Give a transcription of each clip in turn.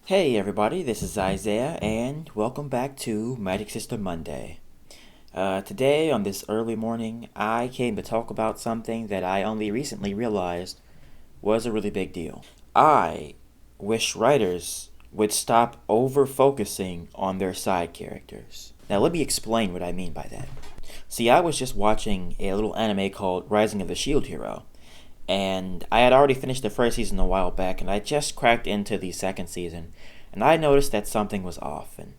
Hey everybody, this is Isaiah, and welcome back to Magic System Monday. Today, on this early morning, I came to talk about something that I only recently realized was a really big deal. I wish writers would stop over-focusing on their side characters. Now, let me explain what I mean by that. See, I was just watching a little anime called Rising of the Shield Hero, and I had already finished the first season a while back, and I just cracked into the second season, and I noticed that something was off. And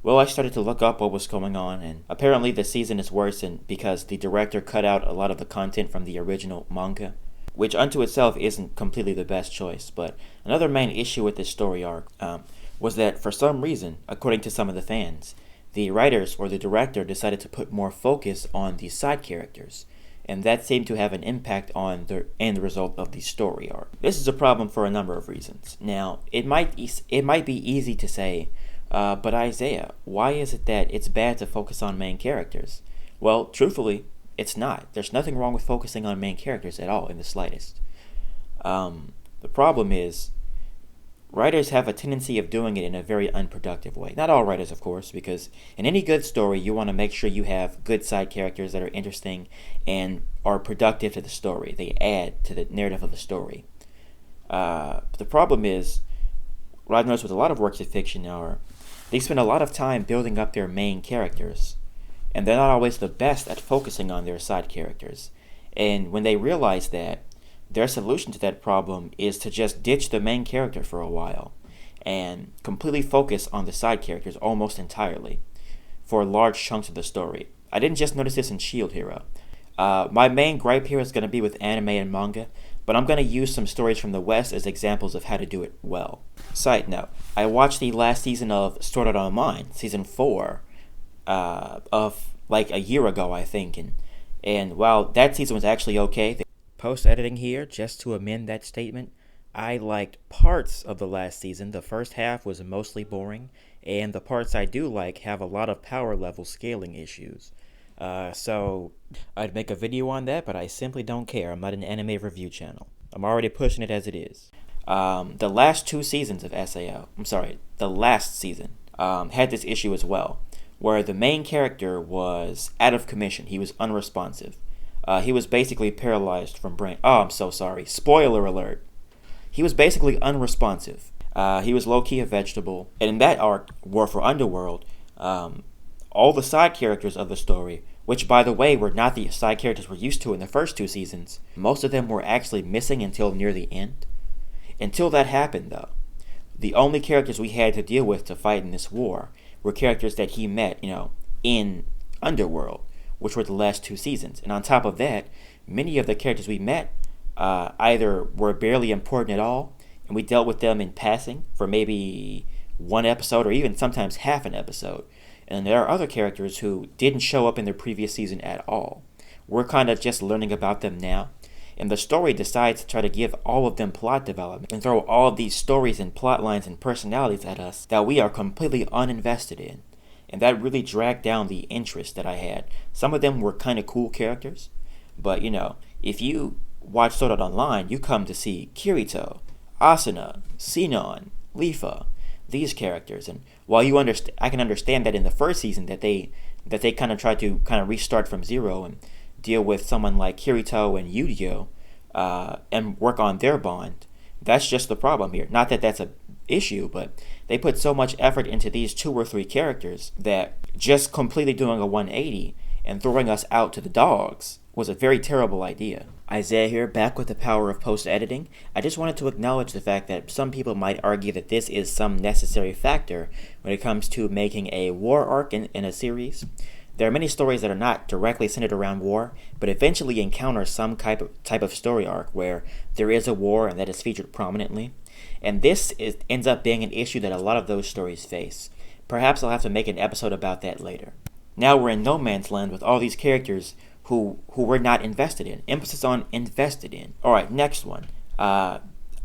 well, I started to look up what was going on, and apparently the season is worsened because the director cut out a lot of the content from the original manga, which unto itself isn't completely the best choice. But another main issue with this story arc was that for some reason, according to some of the fans, the writers or the director decided to put more focus on the side characters, and that seemed to have an impact on the end result of the story arc. This is a problem for a number of reasons. Now, it might be easy to say, but Isaiah, why is it that it's bad to focus on main characters? Well, truthfully, it's not. There's nothing wrong with focusing on main characters at all in the slightest. The problem is, writers have a tendency of doing it in a very unproductive way. Not all writers, of course, because in any good story, you want to make sure you have good side characters that are interesting and are productive to the story. They add to the narrative of the story. But the problem is, what I've noticed with a lot of works of fiction are, they spend a lot of time building up their main characters, and they're not always the best at focusing on their side characters. And when they realize that, their solution to that problem is to just ditch the main character for a while and completely focus on the side characters almost entirely for large chunks of the story. I didn't just notice this in Shield Hero. My main gripe here is going to be with anime and manga, but I'm going to use some stories from the West as examples of how to do it well. Side note, I watched the last season of Sword Art Online, season 4, of like a year ago, I think, and while that season was actually okay, post-editing here, just to amend that statement, I liked parts of the last season. The first half was mostly boring, and the parts I do like have a lot of power level scaling issues. So I'd make a video on that, but I simply don't care. I'm not an anime review channel. I'm already pushing it as it is. The last two seasons of the last season had this issue as well, where the main character was out of commission. He was unresponsive. He was basically paralyzed from brain. Oh, I'm so sorry. Spoiler alert. He was basically unresponsive. He was low-key a vegetable. And in that arc, War for Underworld, all the side characters of the story, which by the way were not the side characters we're used to in the first two seasons, most of them were actually missing until near the end. Until that happened, though, the only characters we had to deal with to fight in this war were characters that he met, in Underworld, which were the last two seasons. And on top of that, many of the characters we met either were barely important at all, and we dealt with them in passing for maybe one episode or even sometimes half an episode. And there are other characters who didn't show up in their previous season at all. We're kind of just learning about them now. And the story decides to try to give all of them plot development and throw all of these stories and plot lines and personalities at us that we are completely uninvested in. And that really dragged down the interest that I had. Some of them were kind of cool characters, but if you watch Sword Art Online, you come to see Kirito, Asuna, Sinon, Lifa, these characters. And while I can understand that in the first season that they kind of tried to restart from zero and deal with someone like Kirito and Yu-Gi-Oh, and work on their bond. That's just the problem here. Not that that's a issue, but they put so much effort into these 2 or 3 characters that just completely doing a 180 and throwing us out to the dogs was a very terrible idea. Isaiah here, back with the power of post-editing. I just wanted to acknowledge the fact that some people might argue that this is some necessary factor when it comes to making a war arc in a series. There are many stories that are not directly centered around war, but eventually encounter some type of story arc where there is a war and that is featured prominently. And this ends up being an issue that a lot of those stories face. Perhaps I'll have to make an episode about that later. Now we're in no man's land with all these characters who we're not invested in. Emphasis on invested in. Alright, next one. I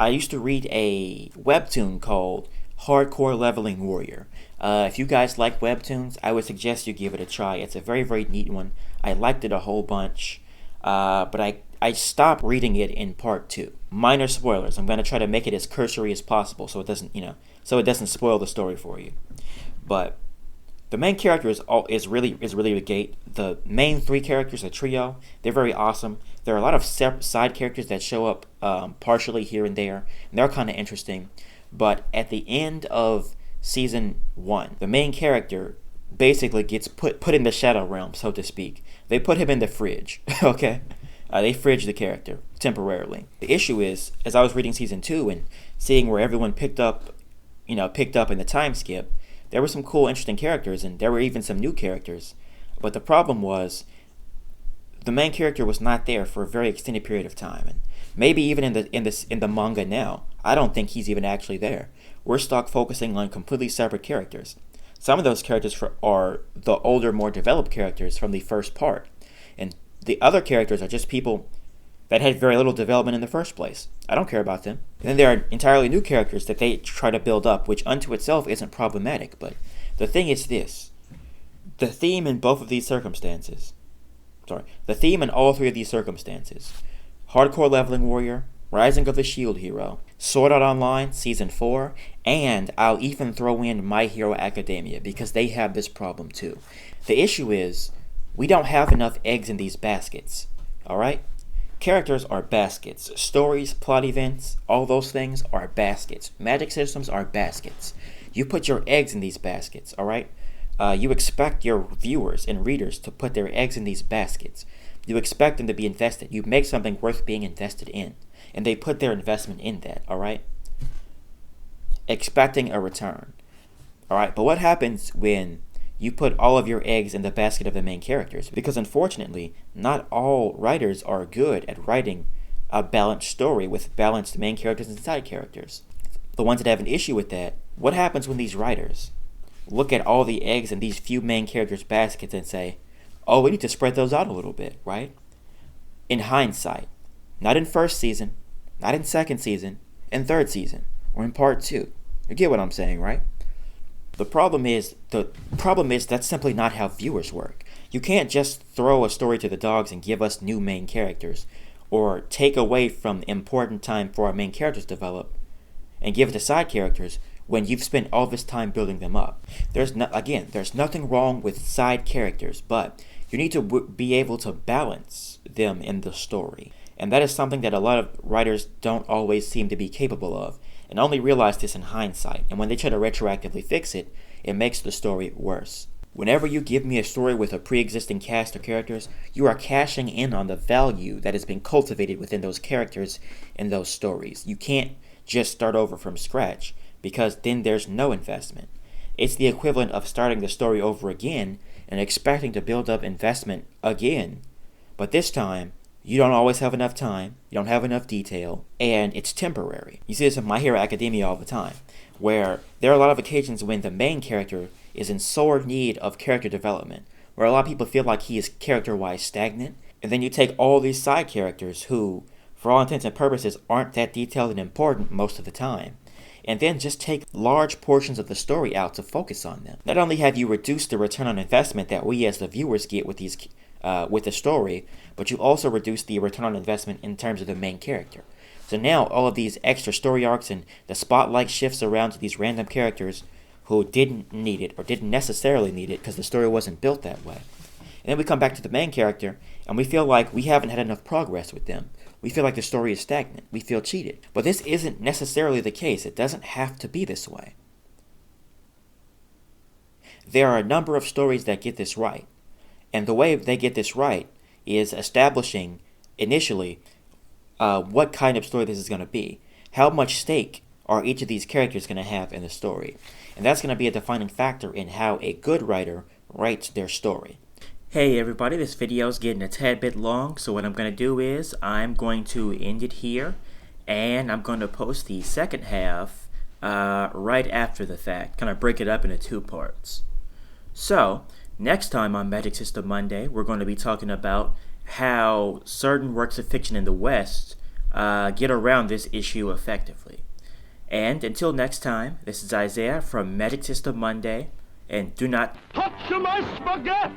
used to read a webtoon called Hardcore Leveling Warrior. If you guys like webtoons, I would suggest you give it a try. It's a very, very neat one. I liked it a whole bunch. But I stopped reading it in part 2. Minor spoilers. I'm going to try to make it as cursory as possible so it doesn't, so it doesn't spoil the story for you. But the main character is really the gate. The main 3 characters, the trio, they're very awesome. There are a lot of side characters that show up partially here and there, and they're kind of interesting. But at the end of season 1, the main character basically gets put in the shadow realm, so to speak. They put him in the fridge, okay? They fridge the character temporarily. The issue is, as I was reading season 2 and seeing where everyone picked up in the time skip, there were some cool, interesting characters, and there were even some new characters. But the problem was, the main character was not there for a very extended period of time, and maybe even in the manga now, I don't think he's even actually there. We're stuck focusing on completely separate characters. Some of those characters are the older, more developed characters from the first part, and the other characters are just people that had very little development in the first place. I don't care about them. And then there are entirely new characters that they try to build up, which unto itself isn't problematic, but the thing is this. The theme in all 3 of these circumstances, Hardcore Leveling Warrior, Rising of the Shield Hero, Sword Art Online Season 4, and I'll even throw in My Hero Academia, because they have this problem too. The issue is, we don't have enough eggs in these baskets, alright? Characters are baskets. Stories, plot events, all those things are baskets. Magic systems are baskets. You put your eggs in these baskets, alright? You expect your viewers and readers to put their eggs in these baskets. You expect them to be invested. You make something worth being invested in. And they put their investment in that, alright? Expecting a return. Alright, but what happens when you put all of your eggs in the basket of the main characters? Because unfortunately, not all writers are good at writing a balanced story with balanced main characters and side characters. The ones that have an issue with that, what happens when these writers look at all the eggs in these few main characters' baskets and say, oh, we need to spread those out a little bit, right? In hindsight, not in first season, not in second season, in third season, or in part 2. You get what I'm saying, right? The problem is that's simply not how viewers work. You can't just throw a story to the dogs and give us new main characters, or take away from the important time for our main characters to develop, and give it to side characters when you've spent all this time building them up. There's nothing wrong with side characters, but you need to be able to balance them in the story. And that is something that a lot of writers don't always seem to be capable of, and only realize this in hindsight. And when they try to retroactively fix it, it makes the story worse. Whenever you give me a story with a pre-existing cast of characters, you are cashing in on the value that has been cultivated within those characters and those stories. You can't just start over from scratch, because then there's no investment. It's the equivalent of starting the story over again and expecting to build up investment again. But this time, you don't always have enough time, you don't have enough detail, and it's temporary. You see this in My Hero Academia all the time, where there are a lot of occasions when the main character is in sore need of character development, where a lot of people feel like he is character-wise stagnant, and then you take all these side characters who, for all intents and purposes, aren't that detailed and important most of the time, and then just take large portions of the story out to focus on them. Not only have you reduced the return on investment that we as the viewers get with the story, but you also reduce the return on investment in terms of the main character. So now all of these extra story arcs and the spotlight shifts around to these random characters who didn't need it or didn't necessarily need it because the story wasn't built that way. And then we come back to the main character and we feel like we haven't had enough progress with them. We feel like the story is stagnant. We feel cheated. But this isn't necessarily the case. It doesn't have to be this way. There are a number of stories that get this right. And the way they get this right is establishing initially what kind of story this is going to be. How much stake are each of these characters going to have in the story? And that's going to be a defining factor in how a good writer writes their story. Hey everybody, this video is getting a tad bit long, so what I'm going to do is I'm going to end it here, and I'm going to post the second half right after the fact, kind of break it up into 2 parts. So, next time on Magic System Monday, we're going to be talking about how certain works of fiction in the West get around this issue effectively. And until next time, this is Isaiah from Magic System Monday, and do not touch my spaghetti!